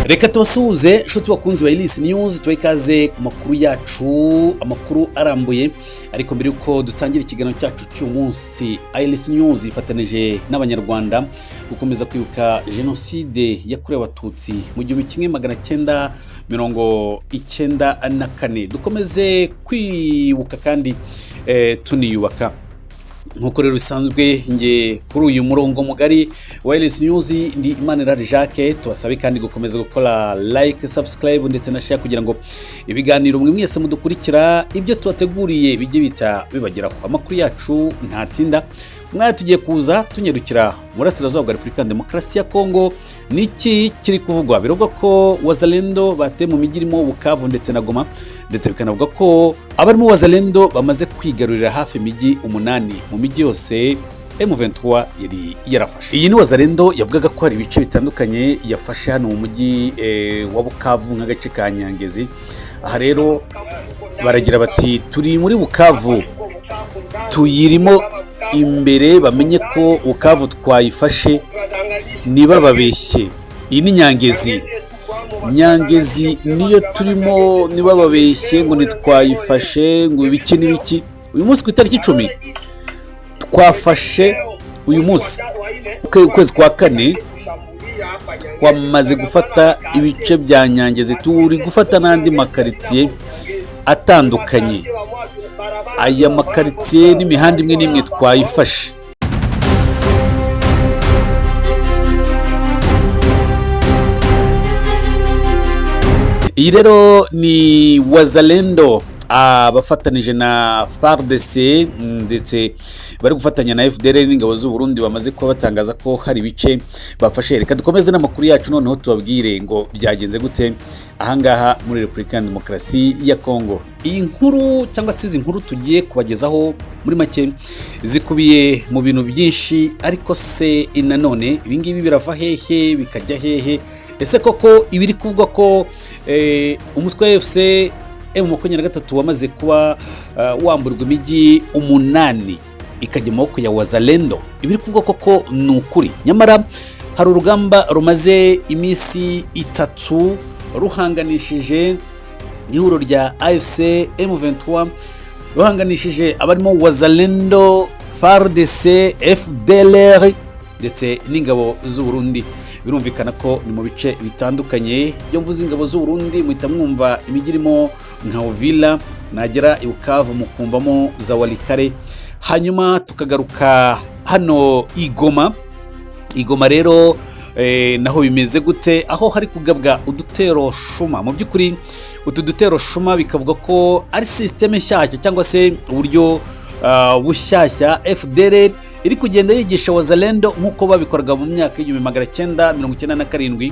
Reka tubasuhuze nshuti bakunzi ba Iris News, twekaze ku makuru yacu, amakuru arambuye. Ariko mbere yuko dutangira ikiganiro cyacu cy'umunsi, Iris News yifatanyije n'abanyarwanda gukomeza kwibuka genocide yakorewe abatutsi mu 1994. Dukomeze kwibuka kandi tuniyubaka. Nkuko rero bisanzwe nge kuri uyu murongo mugari wa Iris News ndi Imanira Jacques, tubasabe kandi gukomeza gukora like, subscribe ndetse na share kugira ngo ibiganiro mwe mwese mudukurikira ibyo tubateguriye bijye bita bibageraho. Amakuru yacu ntatinda, mwaya tugiye kuza tunyerukira murasirazuba bwa Repubulika Demokarasi ya Kongo. Niki kiri kuvugwa? Birogwa ko Wazalendo bate mu mijyi irimo Bukavu ndetse na Goma, ndetse bikanavuga ko abarimo Wazalendo bamaze kwigarurira hafi imijyi 8 mu mijyi yose M23 yari yarafashe. Iyi ni Wazalendo yavugaga ko hari ibice bitandukanye yafashe hano mu mujyi wa Bukavu nk'agace ka Nyangezi. Aha rero baragira bati turi muri Bukavu, tuyirimo imbere, bamenye ko Bukavu twayifashe niba babeshye. Iyi ni Nyangezi niyo turimo, niba babeshye ngo nitwayifashe ngo ibiki n'ibiki. Uyu munsi ku itariki 10 twafashe, uyu munsi ukwezi kwa 4 twamaze gufata ibice bya Nyangezi, turi gufata n'andi makaritsiye atandukanye. Aya makaritsiye n'imihanda imwe n'imwe twayifashe. Iyi rero ni Wazalendo abafatanyije na FARDC ndetse bari gufatanya na FDLR n'ingabo z'u Burundi, bamaze kuba batangaza ko hari bice bafashe. Reka dukomeze n'amakuru yacu noneho tubabwire ngo byagenze gute ahangaha muri Repubulika Demokarasi ya Kongo. Iyi nkuru cyangwa se izi nkuru tugiye kubagezaho muri make zikubiye mu bintu byinshi, ariko se nanone ibingibi birava hehe bikajya hehe? Ese koko ibiri kuvuga ko umutwe wa AFC M23 wamaze kuba wamburwa imijyi 8 ikajya mu maboko ya Wazalendo, ibiri kuvuga koko ni ukuri? Nyamara hari urugamba rumaze iminsi 3 ruhanganishije ihuriro rya AFC M23, ruhanganishije abarimo Wazalendo, FARDC, FDLR ndetse n'ingabo z'u Burundi. Birumvikana ko ni mu bice bitandukanye. Iyo mvuze ingabo z'u Burundi muhita mwumva imijyi irimo nka Uvira, nagera i Bukavu mukumvamo za Walikare. Hanyuma tukagaruka hano Igoma rero naho bimeze gute? Aho hari kugabwa udutero shuma. Mu by'ukuri utu dutero shuma bikavuga ko ari systeme nshyashya cyangwa se uburyo bushyashya FDLR iri kugenda yigisha Wazalendo nk'uko babikoraga mu myaka 1997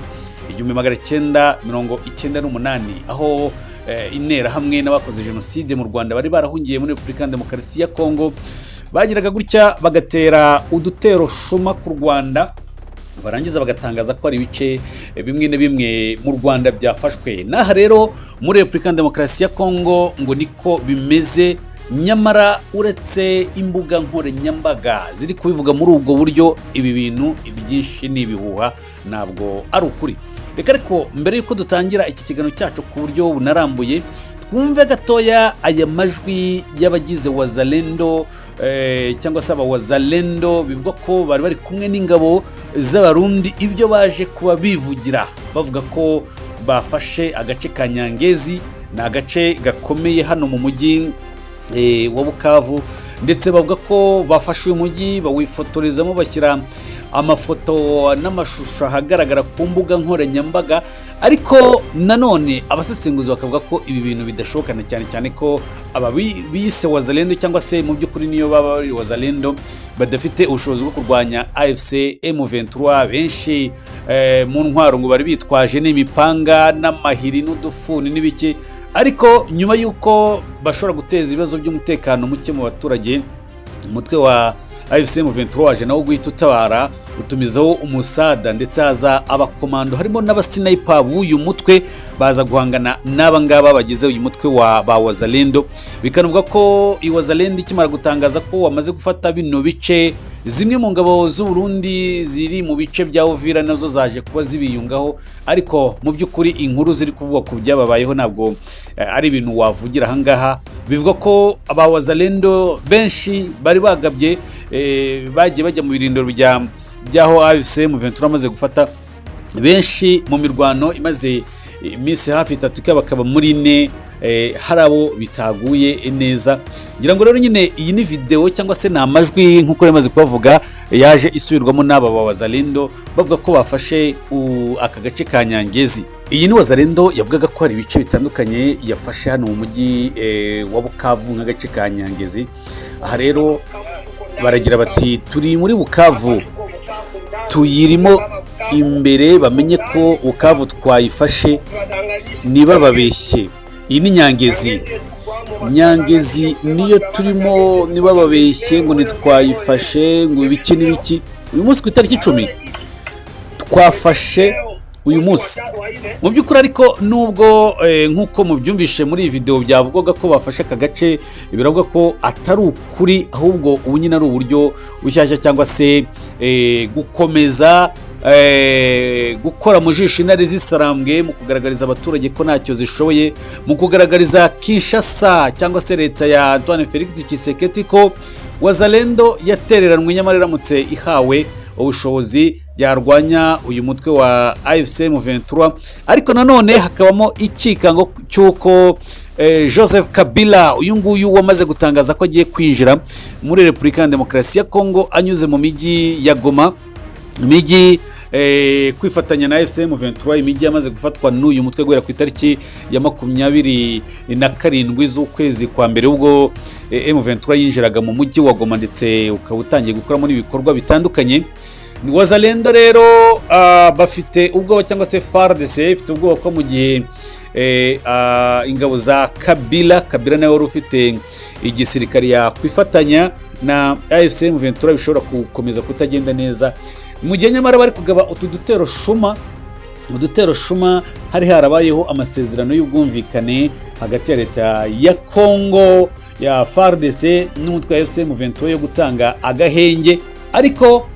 1998, aho intera hamwe n'abakoze genocide mu Rwanda bari barahungiye muri Repubulika Demokarasi ya Kongo bagiraga gutya bagatera udutero shuma ku Rwanda, barangiza bagatangaza ko ari ibice bimwe na bimwe mu Rwanda byafashwe. Naha rero muri Repubulika Demokarasi ya Kongo ngo niko bimeze. Nyamara uretse imbuga nkoranyambaga ziri kubivuga muri ubwo buryo, ibi bintu ibyinshi n'ibihuha, ntabwo ari ukuri. Reka ariko mbere yuko dutangira iki kiganiro cyacu ku buryo bunarambuye, twumve gatoya aya majwi y'abagize Wazalendo cyangwa se Wazalendo bivuga ko bari bari kumwe n'ingabo z'Abarundi, ibyo baje kuba bivugira bavuga ko bafashe agace ka Nyangezi, na agace gakomeye hano mu mujyi wa Bukavu, ndetse bavuga ko bafashe uyu mujyi bawifotorezamo, bashyira amafoto n'amashusho ahagaragara ku mbuga nkoranyambaga. Ariko nanone abasesenguzi bakavuga ko ibi bintu bidashobokana, cyane cyane ko aba bise Wazalendo cyangwa se mu by'ukuri niyo baba ari Wazalendo badafite ubushobozi bwo kurwanya AFC M23. Benshi mu ntwaro ngo bari bitwaje n'imipanga n'amahiri n'udufuni n'ibiki, ariko nyuma yuko bashobora guteza ibibazo by'umutekano muke mu baturage, umutwe wa AFC M23 waje nawo guhita utabara, utumizaho umusada ndetse haza abakomando harimo n'abasniper b'uyu mutwe baza guhangana n'aba ngaba bagize uyu mutwe wa Wazalendo. Bikanavuga ko i Wazalendo ikimara gutangaza ko wamaze gufata bino bice zimwe mu ngabo z'u Burundi ziri mu bice bya Uvira nazo zaje kuba zibiyungaho, ariko mu by'ukuri inkuru ziri kuvuga ku byababayeho ntabwo ari ibintu wavugira ahangaha. Bivuga ko aba Wazalendo benshi bari bagabye bagiye bajya mu birindiro byaho AFC M23 amaze gufata, benshi mu mirwano imaze iminsi hafi 3 bakaba muri 4, hari abo bitaguye neza. Ngira ngo rero nyine iyi ni video cyangwa se na amajwi nkuko yamaze kubavuga yaje isubirwamo n'aba Wazalendo bavuga ko bafashe aka gace ka Nyangezi. Iyi ni Wazalendo yavugaga ko hari ibice bitandukanye yafashe hano mu mujyi wa Bukavu nk'agace ka Nyangezi. Aha rero baragira bati turi muri Bukavu, tuyirimo imbere, bamenye ko Bukavu twayifashe niba babeshye. Iyi ni Nyangezi niyo turimo, niba babeshye ngo nitwayifashe ngo ibiki n'ibiki. Uyu munsi ku itariki 10 twafashe uyu munsi mu by'ukuri, ariko nubwo nk'uko mubyumvishe muri iyi video byavugaga ko bafashe aka gace, biravuga ko atari ukuri, ahubwo ubu nyine ari uburyo bushyashya cyangwa se gukomeza gukora mu jisho intare zisarambwe mu kugaragariza abaturage ko ntacyo zishoboye, mu kugaragariza Kinshasa cyangwa se leta ya Antoine Felix Tshisekedi ko Wazalendo yatereranwe, nyamara iramutse ihawe ubushobozi yarwanya uyu mutwe wa AFC M23. Ariko nanone hakabamo ikikango cyuko Joseph Kabila uyu nguyu wamaze gutangaza ko agiye kwinjira muri Repubulika ya Demokarasi ya Kongo anyuze mu miji ya Goma, imijyi kwifatanya na AFC M23, imijyi yamaze gufatwa n'uyu mutwe guhera ku itariki ya 27 z'ukwezi kwa mbere, ubwo M23 yinjiraga mu mujyi wa Goma ndetse ukaba utangiye gukoramo n'ibikorwa bitandukanye. Wazalendo rero bafite ubwoba cyangwa se FARDC ifite ubwoba ko mu gihe ingabo za Kabila nawe wari ufite igisirikare yakwifatanya na AFC M23 bishobora gukomeza kutagenda neza, mu gihe nyamara bari kugaba udutero shuma hari harabayeho amasezerano y'ubwumvikane hagati ya leta ya Kongo ya FARDC n'umutwe wa AFC M23 yo gutanga agahenge. Ariko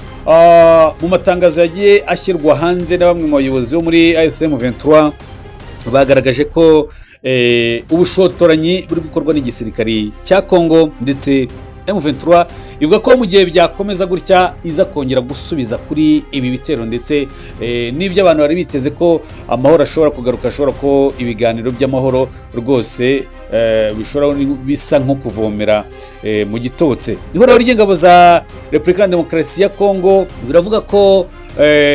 mu matangazo yagiye ashyirwa hanze na bamwe mu bayobozi bo muri AFC M23 bagaragaje ko ubushotoranyi buri gukorwa n'igisirikari cya Kongo, ndetse M23 ivuga ko mu gihe byakomeza gutya iza kongera gusubiza kuri ibi bitero, ndetse n'ibyo abantu bari biteze ko amahoro ashobora kugaruka, ashobora ko ibiganiro by'amahoro rwose bishobora bisa nko kuvomera mu gitotse. Ihuriro ry'ingabo za Repubulika ya Demokarasi ya Kongo biravuga ko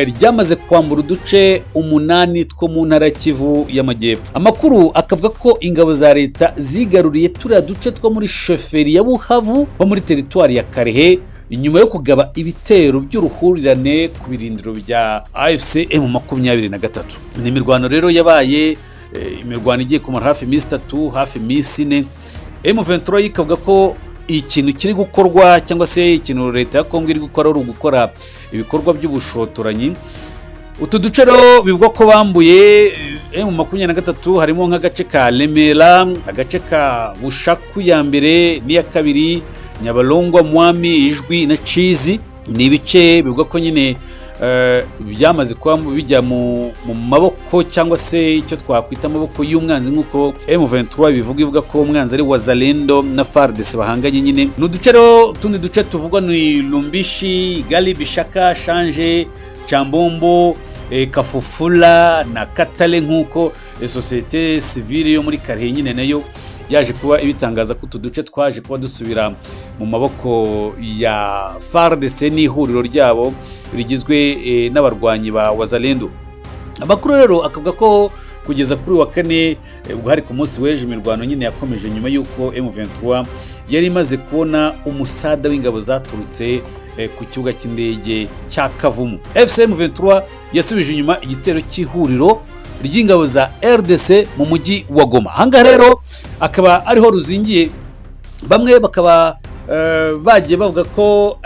ryamaze kwambura uduce 8 two mu ntara ya Kivu y'Amajyepfo. Amakuru akavuga ko ingabo za leta zigaruriye turiya duce two muri sheferi ya Bukavu bo muri teritwari ya Karehe nyuma yo kugaba ibitero by'uruhurirane ku birindiro bya AFC M23. Ni imirwano rero yabaye, imirwano igiye kumara hafi iminsi 3, hafi iminsi 4. M23 ikavuga ko ikintu kiri gukorwa cyangwa se ikintu leta ya Kongo iri gukora ari ugukora ibikorwa by'ubushotoranyi. Utu duce rero bivugwa ko bambuye M23 harimo nk'agace ka Remera, agace ka Bushaku ya mbere n'iya kabiri, Nyabalongwa, Mwami, Ijwi na Cizi. Ni ibice bivugwa ko nyine byamaze kuba bijya mu maboko cyangwa se icyo twakwita amaboko y'umwanzi, nk'uko M23 ivuga ko umwanzi ari Wazalendo na FARDC bahanganye. Nyine n'uduce rero tundi duce tuvugwa ni Lumbishi, Gali, Bishaka, Shanje, Chambombo, Kafufula na Katale, nk'uko societe civile yo muri Karehe nyine nayo yaje kuba ibitangaza ko utuduce twaje kuba dusubira mu maboko ya FARDC n'ihuriro ryabo rigizwe n'abarwanyi ba Wazalendo. Amakuru rero akavuga ko kugeza kuri wa kane ubwo hari ku munsi w'ejo imirwano nyine yakomeje nyuma y'uko M23 yari imaze kubona umusada w'ingabo zaturutse ku kibuga cy'indege cya Kavumu. AFC M23 yasubije inyuma igitero cy'ihuriro ry'ingabo za RDC mu mujyi wa Goma. Hanga rero akaba ariho ruzingiye, bamwe bakaba bagiye bavuga ko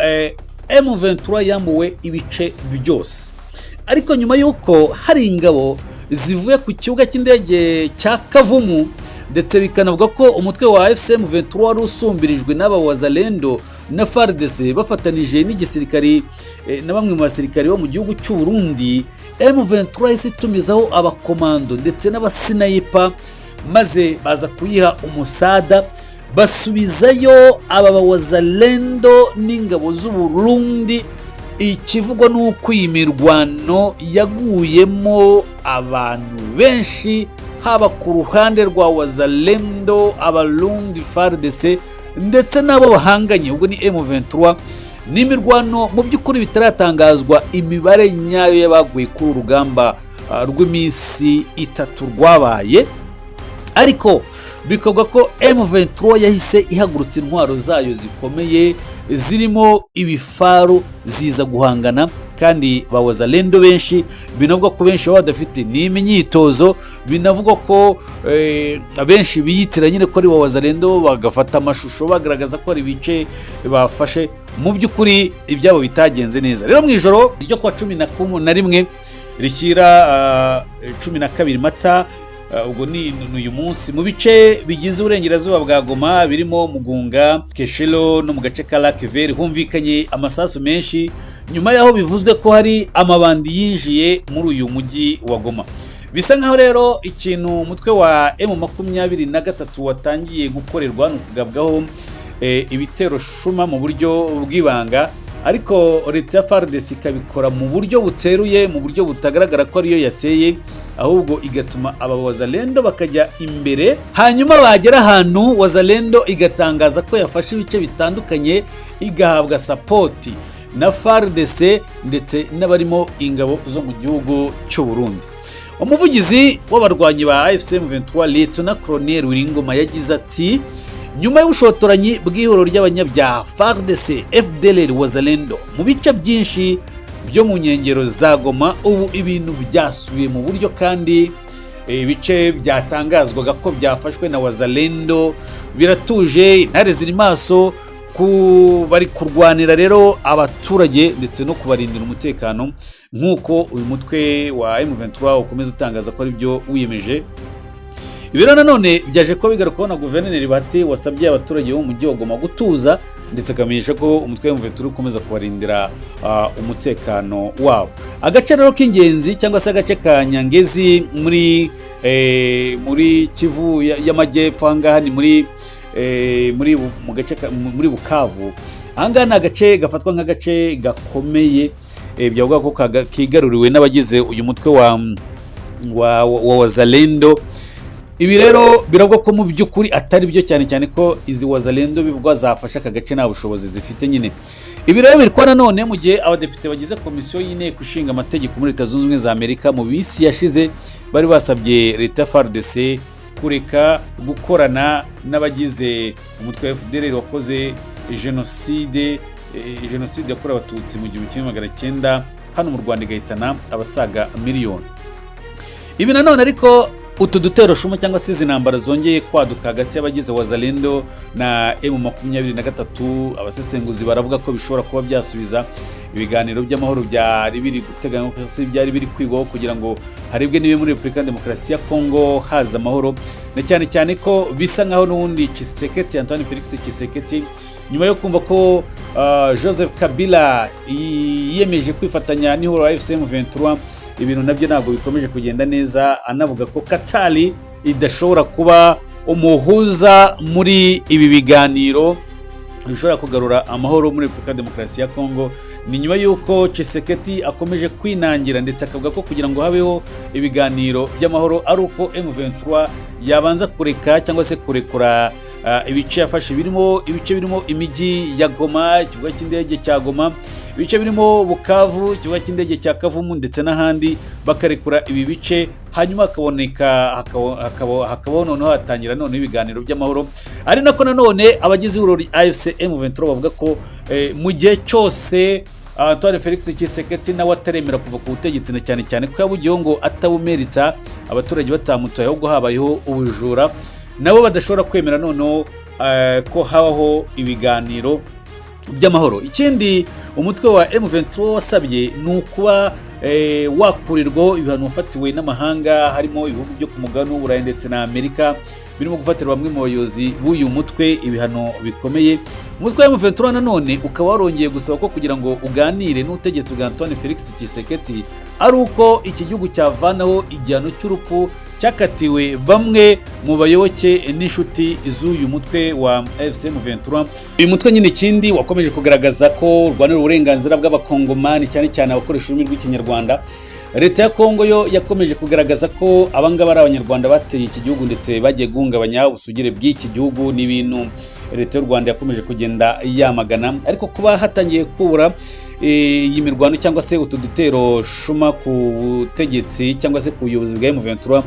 M23 yambuwe ibice byose, ariko nyuma y'uko hari ingabo zivuye ku kibuga cy'indege cya Kavumu ndetse bikanavuga ko umutwe wa AFC M23 wari usumbirijwe n'aba Wazalendo na FARDC bafatanije n'igisirikari na bamwe mu basirikari bo mu gihugu cy'u Burundi, M23 ise tumizaho abakomando ndetse n'abasinayipa maze baza kuyiha umusada, basubizayo aba Wazalendo n'ingabo z'u Burundi. Ikivugwa n'uko iyi mirwano yaguyemo abantu benshi, haba ku ruhande rwa Wazalendo, Abarundi, FARDC ndetse n'abo bahanganye ubwo ni M23. N'imirwano mu by'ukuri bitaratangazwa imibare nyayo y'abaguye kuri urugamba rw'iminsi 3 rwabaye, ariko bikogwa ko M23 yahise ihagurutsa intwaro zayo zikomeye zirimo ibifaru ziza guhangana, kandi ba Wazalendo benshi binavuga ko benshi baba badafite n'imyitozo, binavuga ko benshi biyitira nyine ko ari ba Wazalendo, bagafata amashusho bagaragaza ko ari bice bafashe. Mu by'ukuri ibyabo bitagenze neza. Rero mu ijoro ryo kwa 11 rishyira 12 Mata, ubwo ni uyu munsi, mu bice bigize uburengerazuba bwa Goma birimo Mugunga, Keshelo no mu gace ka Lakeveri humvikanye amasasu menshi, nyuma yaho bivuzwe ko hari amabandi yinjiye muri uyu mujyi wa Goma. Bisa nkaho rero ikintu umutwe wa M23 watangiye gukorerwa no kugabwaho ibitero shuma mu buryo bw'ibanga, ariko leta ya FARDC ikabikora mu buryo buteruye, mu buryo butagaragara ko ariyo yateye, ahubwo igatuma aba Wazalendo bakajya imbere, hanyuma bagera ahantu Wazalendo igatangaza ko yafashe ibice bitandukanye, igahabwa support na FARDC ndetse n'abarimo ingabo zo mu gihugu cy'u Burundi. Umuvugizi w'abarwanyi ba AFC M23 Lieutenant Colonel Wiringoma yagize ati, nyuma y'ubushotoranyi bw'ihoro ry'abanyabyaha FARDC, FDLR, Wazalendo mu bice byinshi byo mu nkengero za Goma, ubu ibintu byasubiye mu buryo, kandi ibice byatangazwaga ko byafashwe na Wazalendo biratuje, intare ziri maso bari kurwanira rero abaturage ndetse no kubarindira umutekano, nk'uko uyu mutwe wa M23 ukomeza utangaza ko ari byo wiyemeje. Ibiro nanone byaje ko bigarukaho na Guverineri Bahati wasabye abaturage bo mu mujyi wa Goma gutuza, ndetse akamenyesha ko umutwe wa M23 ukomeza kubarindira umutekano wabo. Agace rero k'ingenzi cyangwa se agace ka Nyangezi muri Kivu y'Amajyepfo, ahangaha ni muri Bukavu. Ahangaha ni agace gafatwa nk'agace gakomeye, byavuga ko kigaruriwe n'abagize uyu mutwe wa Wazalendo. Ibi rero biravuga ko mu by'ukuri atari byo, cyane cyane ko izi Wazalendo bivugwa zafasha aka gace nta bushobozi zifite nyine. Ibi rero birikwa nanone mu gihe abadepite bagize komisiyo y'inteko ishinga amategeko muri Leta Zunze Ubumwe za Amerika mu bisi yashize bari basabye leta ya FARDC kureka gukorana n'abagize umutwe wa FDLR wakoze genocide yakorewe abatutsi mu 1900 hano mu Rwanda, igahitana abasaga miliyoni. Ibi nanone ariko utu dutero shuma cyangwa se izi ntambara zongeye kwaduka hagati y'abagize Wazalendo na M23, abasesenguzi baravuga ko bishobora kuba byasubiza ibiganiro by'amahoro byari biri guteganywa ko se byari biri kwigwaho kugira ngo harebwe nibe muri Repubulika ya Demokarasi ya Kongo haza amahoro, na cyane cyane ko bisa nkaho n'ubundi Tshisekedi, Antoine Felix Tshisekedi, nyuma yo kumva ko Joseph Kabila yiyemeje kwifatanya n'ihuriro AFC M23, ibintu nabyo ntabwo bikomeje kugenda neza, anavuga ko Katari idashobora kuba umuhuza muri ibi biganiro bishobora kugarura amahoro muri Repubulika ya Demokarasi ya Kongo. Ni nyuma y'uko Tshisekedi akomeje kwinangira, ndetse akavuga ko kugira ngo habeho ibiganiro by'amahoro ari uko M23 yabanza kureka cyangwa se kurekura ibice yafashe ibice birimo imijyi ya Goma, ikibuga cy'indege cya Goma, ibice birimo Bukavu, ikibuga cy'indege cya Kavumu ndetse n'ahandi, bakarekura ibi bice, hanyuma hakabaho noneho hatangira noneho ibiganiro by'amahoro. Ari nako nanone abagize ihuriro AFC M23 bavuga ko mu gihe cyose Antoine Felix Tshisekedi nawe ataremera kuva ku butegetsi, na cyane cyane ko yabugiyeho ngo atabumerita, abaturage batamutoye ahubwo habayeho ubujura, nabo badashobora kwemera noneho ko habaho ibiganiro by'amahoro. Ikindi umutwe wa M23 wasabye ni ukuba wakurirwa ibihano wafatiwe n'amahanga harimo ibihugu byo ku mugabane w'Uburayi ndetse na Amerika birimo gufatira bamwe mu bayobozi b'uyu mutwe ibihano bikomeye. Umutwe wa M23 nanone ukaba warongeye gusaba ko kugira ngo uganire n'ubutegetsi bwa Antoine Felix Tshisekedi ari uko iki gihugu cyavanaho igihano cy'urupfu cyakatiwe bamwe mu bayoboke n'inshuti z'uyu mutwe wa AFC M23. Uyu mutwe nyine ikindi wakomeje kugaragaza ko urwanira uburenganzira bw'abakongomani cyane cyane abakoresha ururimi rw'ikinyarwanda. Leta ya Kongo yo yakomeje kugaragaza ko abangaba ari abanyarwanda bateye iki gihugu ndetse bagiye guhungabanya ubusugire bw'iki gihugu n'ibintu leta y'u Rwanda yakomeje kugenda yamagana. Ariko kuba hatangiye kubura iyi mirwano cyangwa se utu dutero shuma ku butegetsi cyangwa se ku buyobozi bwa M23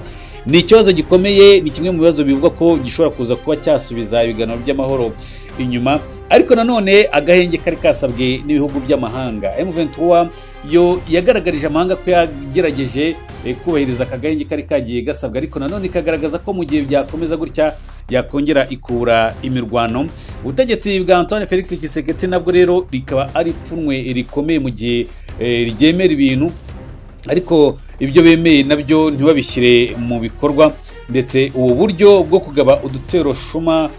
ni ikibazo gikomeye, ni kimwe mu bibazo bivuga ko gishobora kuza kuba cyasubiza ibiganiro by'amahoro inyuma. Ariko nanone agahenge kari kasabwe n'ibihugu by'amahanga. M23 yo yagaragarije amahanga ko yagerageje kubahiriza akagahenge kari kagiye gasabwa, ariko nanone ikagaragaza ko mu gihe byakomeza gutya yakongera ikura imirwano. Ubutegetsi bwa Antoine Felix Tshisekedi nabwo rero rikaba ari pfunwe rikomeye mu gihe ryemera ibintu, ariko ibyo bemeye nabyo ntibabishyire mu bikorwa. Ndetse ubu buryo bwo kugaba udutero shuma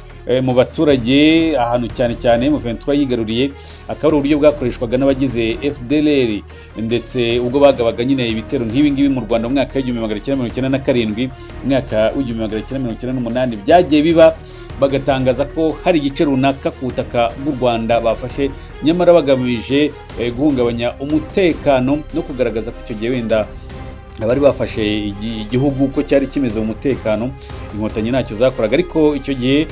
mu baturage ahantu cyane cyane M23 yigaruriye akaba ari uburyo bwakoreshwaga n'abagize FDLR, ndetse ubwo bagabaga nyine ibitero nk'ibi ngibi mu Rwanda mu mwaka w'1997, mwaka w'1998 byagiye biba, bagatangaza ko hari igice runaka ku butaka bw'u Rwanda bafashe, nyamara bagamije guhungabanya umutekano no kugaragaza ko icyo gihe wenda abari bafashe igihugu ko cyari kimeze mu mutekano, inkotanyi ntacyo zakoraga. Ariko icyo gihe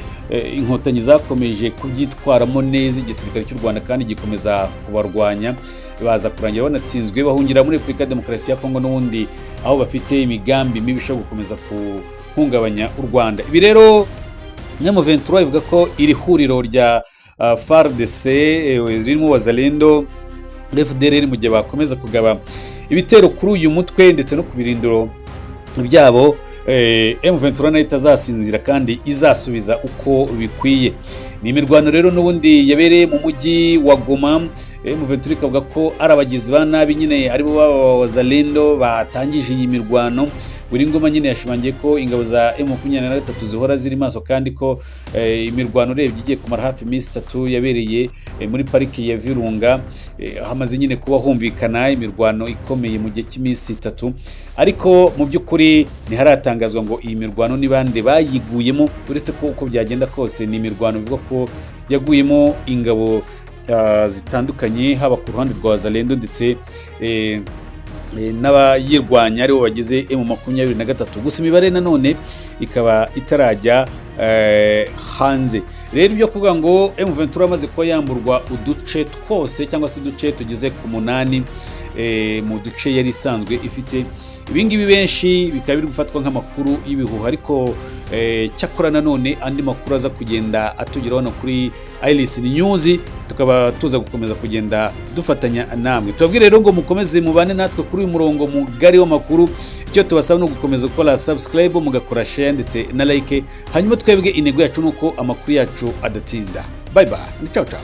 inkotanyi zakomeje kubyitwaramo neza igisirikare cy'u Rwanda kandi gikomeza kubarwanya, baza kurangira banatsinzwe bahungira muri Repubulika ya Demokarasi ya Kongo n'ubundi aho bafite imigambi mibi ishobora gukomeza guhungabanya u Rwanda. Ibi rero M23 ivuga ko iri huriro rya FARDC ririmo Wazalendo FDLR mu gihe bakomeza kugaba ibitero kuri uyu mutwe ndetse no ku birindiro byabo, M23 nayo itazasinzira kandi izasubiza uko bikwiye. Ni imirwano rero n'ubundi yabereye mu mujyi wa Goma. M23 ikavuga ko ari abagizi ba nabi nyine aribo Wazalendo batangije iyi mirwano. Buri ngoma nyine yashimangiye ko ingabo za M23 zihora ziri maso kandi ko imirwano urebye igiye kumara hafi iminsi 3 yabereye muri pariki ya Virunga. Hamaze nyine kuba humvikana imirwano ikomeye mu gihe cy'iminsi 3, ariko mu by'ukuri ntiharatangazwa ngo iyi mirwano ni bande bayiguyemo, uretse ko uko byagenda kose ni imirwano bivuga ko yaguyemo ingabo zitandukanye, haba ku ruhande rwa Wazalendo ndetse n'abayirwanya aribo bagize M23. Gusa imibare nanone ikaba itarajya hanze. Rero ibyo kuvuga ngo M23 amaze kuba yamburwa uduce twose cyangwa se uduce tugize ku 8 mu duce yari isanzwe ifite, ibingibi benshi bikaba biri gufatwa nk'amakuru y'ibihuha, ariko cyakora nanone andi makuru aza kugenda atugeraho no kuri Iris News, tukaba tuza gukomeza kugenda dufatanya namwe. Tubabwire rero ngo mukomeze mubane natwe kuri uyu murongo mugari w'amakuru. Icyo tubasaba no gukomeza gukora subscribe, mugakora share ndetse na like, hanyuma twebwe intego yacu nuko amakuru yacu adatinda. Bye bye, ciao ciao.